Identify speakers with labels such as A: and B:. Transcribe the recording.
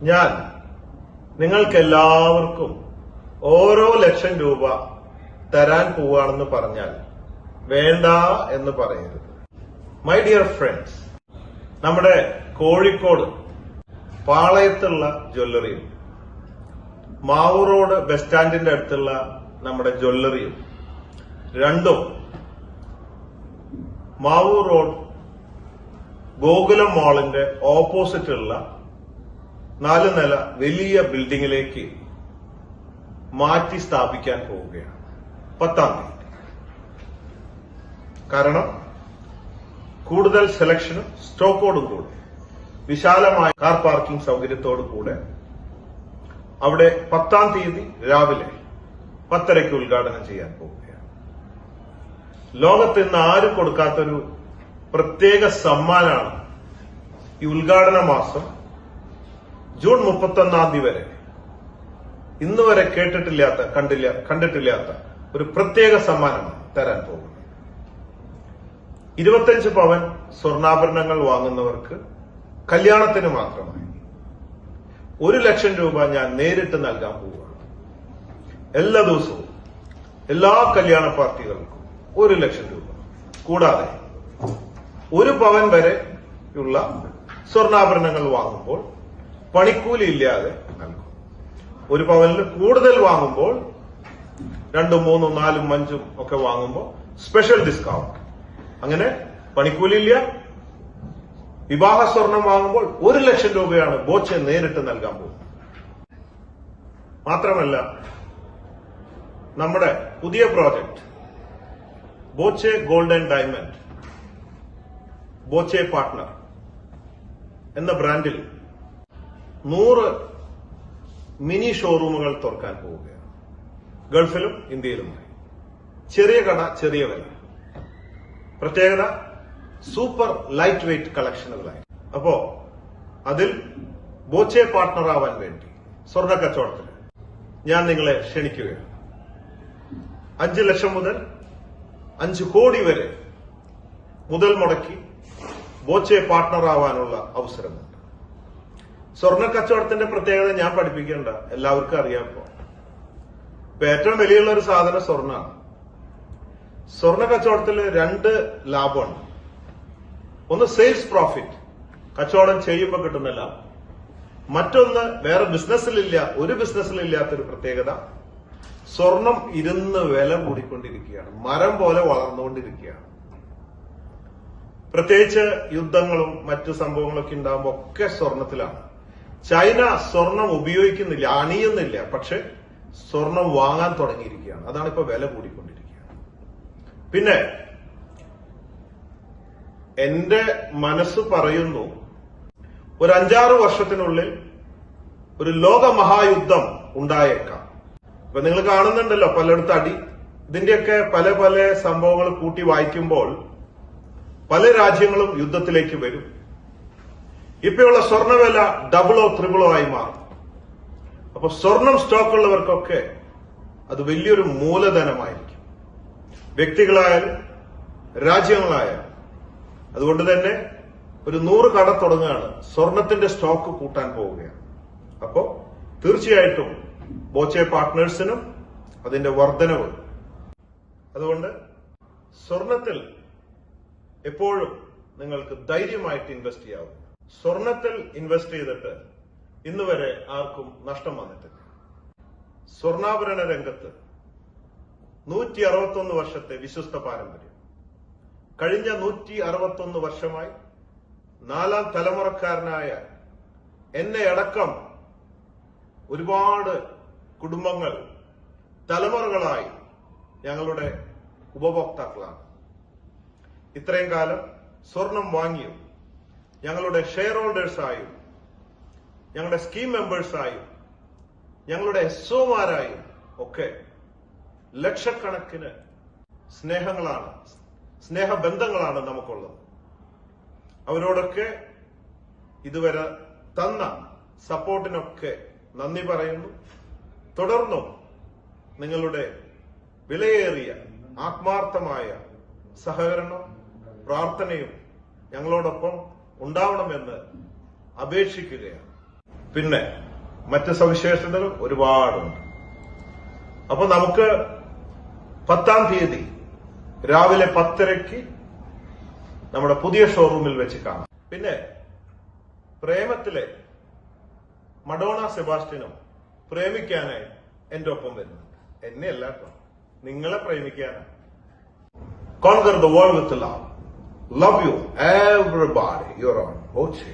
A: ഞാൻ നിങ്ങൾക്കെല്ലാവർക്കും ഓരോ ലക്ഷം രൂപ തരാൻ പോവുകയാണെന്ന് പറഞ്ഞാൽ വേണ്ട എന്ന് പറയരുത്. മൈ ഡിയർ ഫ്രണ്ട്സ്, നമ്മുടെ കോഴിക്കോട് പാളയത്തുള്ള ജ്വല്ലറിയും മാവൂർ റോഡ് ബസ് സ്റ്റാൻഡിന്റെ അടുത്തുള്ള നമ്മുടെ ജ്വല്ലറിയും രണ്ടും മാവൂർ റോഡ് ഗോകുലം മാളിന്റെ ഓപ്പോസിറ്റുള്ള 4 നില വലിയ ബിൽഡിംഗിലേക്ക് മാറ്റി സ്ഥാപിക്കാൻ പോവുകയാണ് 10-ാം തീയതി. കാരണം കൂടുതൽ സെലക്ഷനും സ്റ്റോക്കോടും കൂടെ വിശാലമായ കാർ പാർക്കിംഗ് സൗകര്യത്തോടു കൂടെ അവിടെ 10-ാം തീയതി രാവിലെ 10:30 ഉദ്ഘാടനം ചെയ്യാൻ പോവുകയാണ്. ലോകത്ത് ഇന്ന് ആരും കൊടുക്കാത്തൊരു പ്രത്യേക സമ്മാനാണ് ഈ ഉദ്ഘാടന മാസം ജൂൺ 31-ാം തീയതി വരെ ഇന്ന് വരെ കണ്ടിട്ടില്ലാത്ത ഒരു പ്രത്യേക സമ്മാനമാണ് തരാൻ പോകുന്നത്. 25 പവൻ സ്വർണ്ണാഭരണങ്ങൾ വാങ്ങുന്നവർക്ക് കല്യാണത്തിന് മാത്രമായി 1 ലക്ഷം രൂപ ഞാൻ നേരിട്ട് നൽകാൻ പോവുകയാണ്. എല്ലാ ദിവസവും എല്ലാ കല്യാണ പാർട്ടികൾക്കും 1 ലക്ഷം രൂപ കൂടാതെ 1 പവൻ വരെയുള്ള സ്വർണ്ണാഭരണങ്ങൾ വാങ്ങുമ്പോൾ പണിക്കൂലി ഇല്ലാതെ നൽകും. 1 പവനിൽ കൂടുതൽ വാങ്ങുമ്പോൾ 2, 3, 4, 5 ഒക്കെ വാങ്ങുമ്പോൾ സ്പെഷ്യൽ ഡിസ്കൗണ്ട്. അങ്ങനെ പണിക്കൂലി ഇല്ല. വിവാഹ സ്വർണം വാങ്ങുമ്പോൾ 1 ലക്ഷം രൂപയാണ് ബോച്ചെ നേരിട്ട് നൽകാൻ പോകുന്നത്. മാത്രമല്ല, നമ്മുടെ പുതിയ project Boche gold and diamond Boche partner എന്ന ബ്രാൻഡിൽ 100 മിനി ഷോറൂമുകൾ തുറക്കാൻ പോവുകയാണ്. ഗൾഫിലും ഇന്ത്യയിലുമായി. ചെറിയ കട, ചെറിയ വില. പ്രത്യേകത സൂപ്പർ ലൈറ്റ് വെയ്റ്റ് കളക്ഷനുകളായി. അപ്പോ അതിൽ ബോച്ചെ പാർട്ട്ണർ ആവാൻ വേണ്ടി സ്വർണ്ണ കച്ചവടത്തിൽ ഞാൻ നിങ്ങളെ ക്ഷണിക്കുകയാണ്. 5 ലക്ഷം മുതൽ 5 കോടി വരെ മുതൽ മുടക്കി ബോച്ചെ പാർട്ട്ണർ ആവാനുള്ള അവസരമുണ്ട്. സ്വർണ്ണ കച്ചവടത്തിന്റെ പ്രത്യേകത ഞാൻ പഠിപ്പിക്കേണ്ട, എല്ലാവർക്കും അറിയാം. ഇപ്പൊ ഏറ്റവും വലിയുള്ള ഒരു സാധനം സ്വർണ്ണമാണ്. സ്വർണ്ണ കച്ചവടത്തിൽ 2 ലാഭമുണ്ട്. ഒന്ന് സെയിൽസ് പ്രോഫിറ്റ്, കച്ചവടം ചെയ്യുമ്പോൾ കിട്ടുന്ന ലാഭം. മറ്റൊന്ന് വേറെ ബിസിനസ്സിലില്ല, ഒരു ബിസിനസ്സിലില്ലാത്തൊരു പ്രത്യേകത, സ്വർണം ഇരുന്ന് വില കൂടിക്കൊണ്ടിരിക്കുകയാണ്, മരം പോലെ വളർന്നുകൊണ്ടിരിക്കുകയാണ്. പ്രത്യേകിച്ച് യുദ്ധങ്ങളും മറ്റു സംഭവങ്ങളൊക്കെ ഉണ്ടാകുമ്പോൾ ഒക്കെ സ്വർണത്തിലാണ്. ചൈന സ്വർണം ഉപയോഗിക്കുന്നില്ല, അണിയുന്നില്ല, പക്ഷെ സ്വർണം വാങ്ങാൻ തുടങ്ങിയിരിക്കുകയാണ്. അതാണ് ഇപ്പൊ വില കൂടിക്കൊണ്ടിരിക്കുകയാണ്. പിന്നെ എന്റെ മനസ്സ് പറയുന്നു, ഒരു 5-6 വർഷത്തിനുള്ളിൽ ഒരു ലോകമഹായുദ്ധം ഉണ്ടായേക്കാം. ഇപ്പൊ നിങ്ങൾ കാണുന്നുണ്ടല്ലോ പലയിടത്ത് അടി. ഇതിന്റെയൊക്കെ പല പല സംഭവങ്ങൾ കൂട്ടി വായിക്കുമ്പോൾ പല രാജ്യങ്ങളും യുദ്ധത്തിലേക്ക് വരും. ഇപ്പോഴുള്ള സ്വർണ്ണവില 2 3 ആയി മാറും. അപ്പൊ സ്വർണം സ്റ്റോക്കുള്ളവർക്കൊക്കെ അത് വലിയൊരു മൂലധനമായിരിക്കും, വ്യക്തികളായാലും രാജ്യങ്ങളായാലും. അതുകൊണ്ട് തന്നെ ഒരു 100 കട തുടങ്ങുകയാണ്, സ്വർണത്തിന്റെ സ്റ്റോക്ക് കൂട്ടാൻ പോവുകയാണ്. അപ്പോ തീർച്ചയായിട്ടും ബോച്ചെ പാർട്ട്നേഴ്സിനും അതിന്റെ വർധനവ്. അതുകൊണ്ട് സ്വർണത്തിൽ എപ്പോഴും നിങ്ങൾക്ക് ധൈര്യമായിട്ട് ഇൻവെസ്റ്റ് ചെയ്യാവും. സ്വർണത്തിൽ ഇൻവെസ്റ്റ് ചെയ്തിട്ട് ഇന്ന് വരെ ആർക്കും നഷ്ടം വന്നിട്ടില്ല. സ്വർണ്ണാഭരണ രംഗത്ത് 161 വർഷത്തെ വിശ്വസ്ത പാരമ്പര്യം. കഴിഞ്ഞ 161 വർഷമായി 4ാം തലമുറക്കാരനായ എന്നെ അടക്കം ഒരുപാട് കുടുംബങ്ങൾ തലമുറകളായി ഞങ്ങളുടെ ഉപഭോക്താക്കളാണ്. ഇത്രയും കാലം സ്വർണം വാങ്ങിയും ഞങ്ങളുടെ ഷെയർ ഹോൾഡേഴ്സായും ഞങ്ങളുടെ സ്കീം മെമ്പേഴ്സായും ഞങ്ങളുടെ എസ്ഒമാരായും ഒക്കെ ലക്ഷക്കണക്കിന് സ്നേഹബന്ധങ്ങളാണ് നമുക്കുള്ളത്. അവരോടൊക്കെ ഇതുവരെ തന്ന സപ്പോർട്ടിനൊക്കെ നന്ദി പറയുന്നു. തുടർന്നും നിങ്ങളുടെ വിലയേറിയ ആത്മാർത്ഥമായ സഹകരണം, പ്രാർത്ഥനയും ഞങ്ങളോടൊപ്പം ഉണ്ടാവണമെന്ന് അപേക്ഷിക്കുകയാണ്. പിന്നെ മറ്റ് സവിശേഷതകൾ ഒരുപാടുണ്ട്. അപ്പൊ നമുക്ക് 10-ാം തീയതി രാവിലെ 10:30 നമ്മുടെ പുതിയ ഷോറൂമിൽ വെച്ച് കാണാം. പിന്നെ പ്രേമത്തിലെ മഡോണ സെബാസ്റ്റ്യനും പ്രേമിക്കാനായി എന്റെ ഒപ്പം വരുന്നുണ്ട്. എന്നെ അല്ലാട്ടോ, നിങ്ങളെ പ്രേമിക്കാനാണ്. Conquer the world with love. Love you, everybody. You're on Oche.